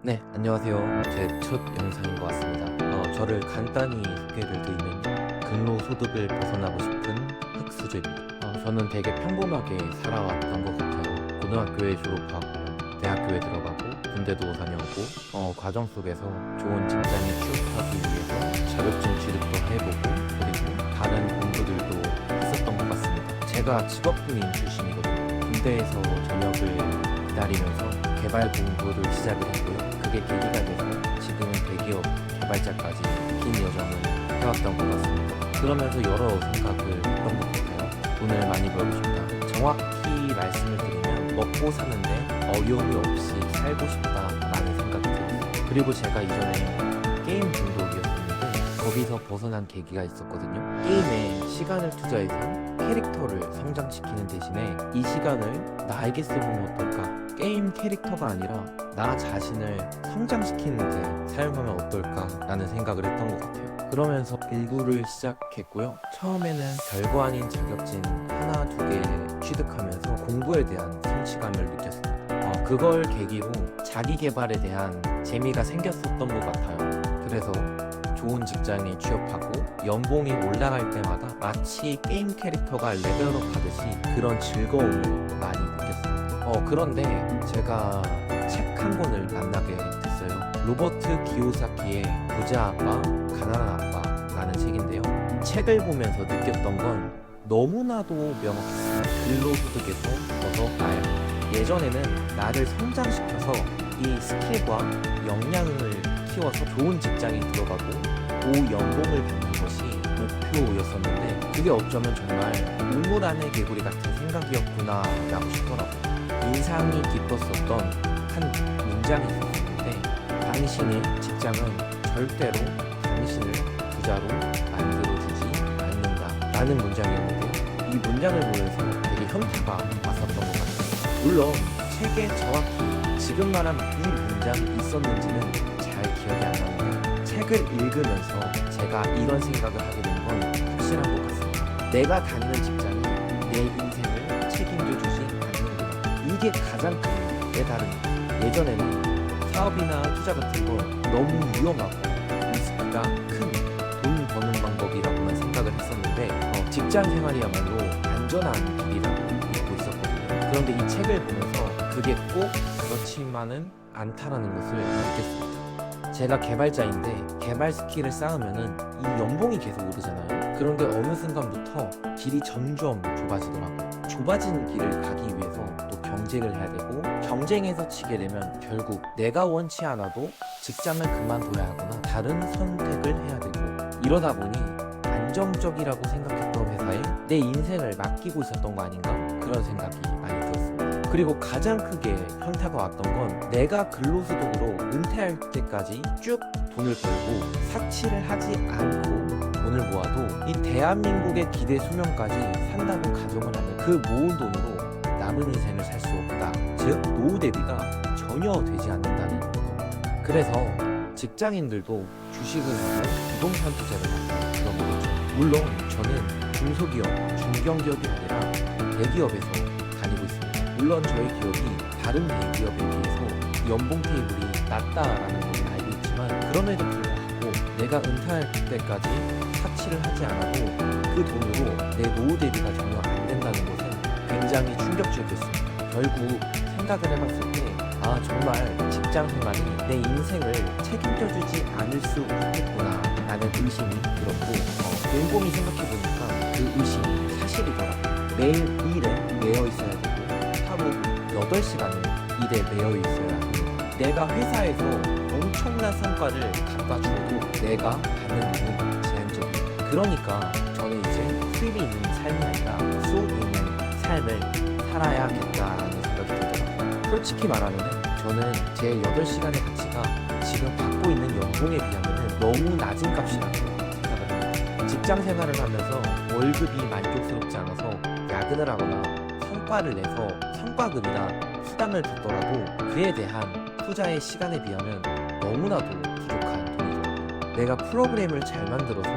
네, 안녕하세요. 제 첫 영상인 것 같습니다. 저를 간단히 소개를 드리면 근로소득을 벗어나고 싶은 흑수저입니다. 저는 되게 평범하게 살아왔던 것 같아요. 고등학교에 졸업하고 대학교에 들어가고 군대도 다녀오고 과정 속에서 좋은 직장에 취업하기 위해서 자격증 취득도 해보고 그리고 다른 공부들도 했었던 것 같습니다. 제가 직업군인 출신이거든요. 군대에서 전역을 기다리면서 개발 공부를 시작을 했고요. 그게 계기가 돼서 지금은 대기업 개발자까지 긴 여정을 해왔던 것 같습니다. 그러면서 여러 생각을 했던 것 같아요. 돈을 많이 벌고 싶다. 정확히 말씀을 드리면 먹고 사는데 어려움이 없이 살고 싶다라는 생각이 들었어요. 그리고 제가 이전에 게임 중독이었었는데 거기서 벗어난 계기가 있었거든요. 게임에 시간을 투자해서 캐릭터를 성장시키는 대신에 이 시간을 나에게 써보면 어떨까? 게임 캐릭터가 아니라 나 자신을 성장시키는데 사용하면 어떨까라는 생각을 했던 것 같아요. 그러면서 일구를 시작했고요. 처음에는 별거 아닌 자격증 하나, 두 개 취득하면서 공부에 대한 성취감을 느꼈습니다. 그걸 계기로 자기 개발에 대한 재미가 생겼었던 것 같아요. 그래서 좋은 직장에 취업하고 연봉이 올라갈 때마다 마치 게임 캐릭터가 레벨업 하듯이 그런 즐거움을 많이 느꼈습니다. 그런데 제가 책 한 권을 만나게 됐어요. 로버트 기요사키의 부자 아빠, 가난한 아빠라는 책인데요. 책을 보면서 느꼈던 건 너무나도 명확했어요. 근로소득에서 벗어나야 해. 예전에는 나를 성장시켜서 이 스킬과 역량을 키워서 좋은 직장에 들어가고 고연봉을 받는 것이 목표였었는데 그게 어쩌면 정말 우물 안의 개구리 같은 생각이었구나 라고 싶더라고요. 인상이 깊었었던 한 문장이 있었는데 당신의 직장은 절대로 당신을 부자로 만들어주지 않는다 라는 문장이었는데 이 문장을 보면서 되게 현타가 왔었던 것 같아요. 물론 책에 정확히 지금 말한 이 문장이 있었는지는 잘 기억이 안 나는데 책을 읽으면서 제가 이런 생각을 하게 된 건 확실한 것 같습니다. 내가 다니는 직장이 내 인생을 책임져 주지 않는구나. 이게 가장 큰 깨달음입니다. 예전에는 사업이나 투자 같은 건 너무 위험하고 리스크가 큰 돈 버는 방법이라고만 생각을 했었는데 직장 생활이야말로 안전한 길이라고 믿고 있었거든요. 그런데 이 책을 보면서 그게 꼭 그렇지만은 않다라는 것을 느꼈습니다. 제가 개발자인데 개발 스킬을 쌓으면은 이 연봉이 계속 오르잖아요. 그런데 어느 순간부터 길이 점점 좁아지더라고요. 좁아진 길을 가기 위해서 또 경쟁을 해야 되고 경쟁에서 지게 되면 결국 내가 원치 않아도 직장을 그만둬야 하거나 다른 선택을 해야 되고 이러다 보니 안정적이라고 생각했던 회사에 내 인생을 맡기고 있었던 거 아닌가 그런 생각이 많이 들었습니다. 그리고 가장 크게 현타가 왔던 건 내가 근로소득으로 은퇴할 때까지 쭉 돈을 벌고 사치를 하지 않고 돈을 모아도 이 대한민국의 기대 수명까지 산다고 가정을 하면 그 모은 돈으로 남은 인생을 살 수 없다. 즉 노후 대비가 전혀 되지 않는다는 겁니다. 그래서 직장인들도 주식을 하고 부동산 투자를 하고 그런 거겠죠. 물론 저는 중소기업, 중견기업이 아니라 대기업에서 다니고 있습니다. 물론 저희 기업이 다른 대기업에 비해서 연봉 테이블이 낮다라는 것을 알고 있지만 그럼에도 불구하고 내가 은퇴할 때까지 사치를 하지 않아도 그 돈으로 내 노후 대비가 전혀 안 된다는 것은 굉장히 충격적이었습니다. 결국 생각을 해봤을 때 정말 직장 생활이 내 인생을 책임져주지 않을 수 있겠구나 라는 의심이 들었고 곰곰이 생각해보니까 그 의심이 사실이더라고요. 매일 일에 매여 있어야 되고 하루 8시간을 일에 매여 있어야 하고 내가 회사에서 엄청난 성과를 갖다 주어도 내가 받는 돈은 제한적이에요. 그러니까 저는 이제 수입이 있는 삶이 아니라 수입이 있는 삶을 살아야겠다라는 생각이 들더라고요. 솔직히 말하면 저는 제 8시간의 가치가 지금 받고 있는 연봉에 비하면 너무 낮은 값이라고 생각을 합니다. 직장 생활을 하면서 월급이 만족스럽지 않아서 야근을 하거나 성과를 내서 성과급이나 수당을 받더라도 그에 대한 투자의 시간에 비하면 너무나도 부족한 돈이더라고요. 내가 프로그램을 잘 만들어서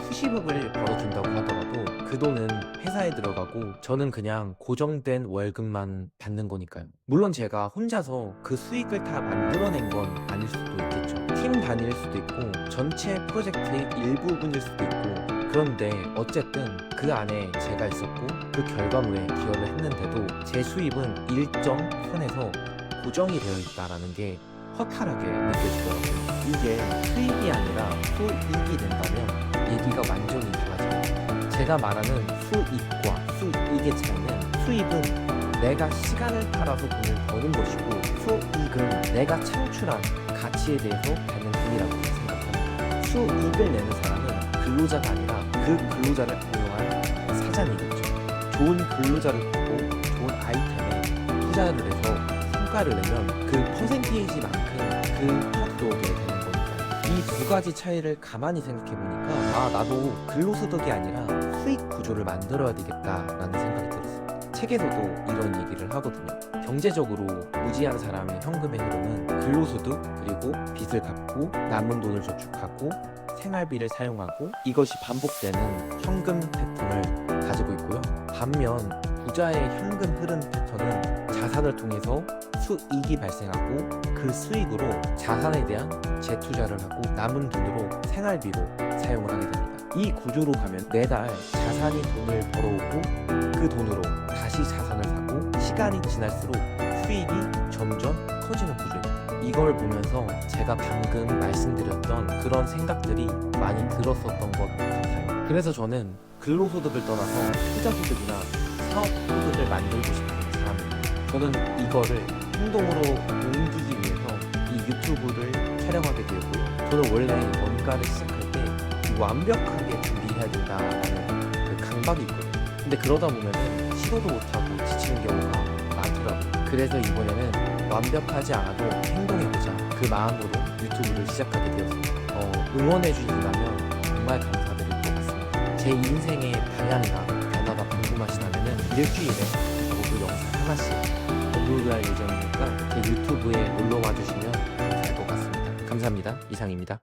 수십억을 벌어준다고 하더라도 그 돈은 회사에 들어가고 저는 그냥 고정된 월급만 받는 거니까요. 물론 제가 혼자서 그 수익을 다 만들어낸 건 아닐 수도 있겠죠. 팀 단위일 수도 있고 전체 프로젝트의 일부분일 수도 있고, 그런데 어쨌든 그 안에 제가 있었고 그 결과물에 기여를 했는데도 제 수입은 일정 선에서 고정이 되어 있다는 게 허탈하게 느껴지더라고요. 이게 수익이 아니라 수익이 된다면 얘기가 완전히 달라져요. 제가 말하는 수익과 수익의 차이는, 수입은 내가 시간을 팔아서 돈을 버는 것이고 수익은 내가 창출한 가치에 대해서 받는 돈이라고 생각합니다. 수익을 내는 사람은 근로자가 아니라 그 근로자를 고용한 사장이겠죠. 좋은 근로자를 보고 좋은 아이템에 투자를 해서 성과를 내면 그 퍼센테이지만큼 그 턱도 오게 되는 거니까, 이 두 가지 차이를 가만히 생각해 보니까 나도 근로소득이 아니라 수익 구조를 만들어야 되겠다라는 생각이 들었어요. 책에서도 이런 얘기를 하거든요. 경제적으로 무지한 사람의 현금의 흐름은 근로소득 그리고 빚을 갚고 남은 돈을 저축하고 생활비를 사용하고, 이것이 반복되는 현금 패턴을 가지고 있고요. 반면 부자의 현금 흐름 패턴은 자산을 통해서 수익이 발생하고 그 수익으로 자산에 대한 재투자를 하고 남은 돈으로 생활비로 사용을 하게 됩니다. 이 구조로 가면 매달 자산이 돈을 벌어오고 그 돈으로 다시 자산을 사고, 시간이 지날수록 수익이 점점 커지는 구조입니다. 이걸 보면서 제가 방금 말씀드렸던 그런 생각들이 많이 들었었던 것 같아요. 그래서 저는 근로소득을 떠나서 투자소득이나 사업소득을 만들고 싶은 사람입니다. 저는 이거를 행동으로 옮기기 위해서 이 유튜브를 촬영하게 되었고요. 저는 원래 뭔가를 시작할 때 완벽하게 준비해야 된다라는 그 강박이 있거든요. 근데 그러다 보면은 시도도 못하고 지치는 경우가 많더라고요. 그래서 이번에는 완벽하지 않아도 행동해보자, 그 마음으로 유튜브를 시작하게 되었습니다. 응원해주신다면 정말 감사드릴 것 같습니다. 제 인생의 방향이나 변화가 궁금하시다면 일주일에 모두 영상 하나씩 업로드할 예정이니까 제 유튜브에 놀러와 주시면 감사할 것 같습니다. 감사합니다. 이상입니다.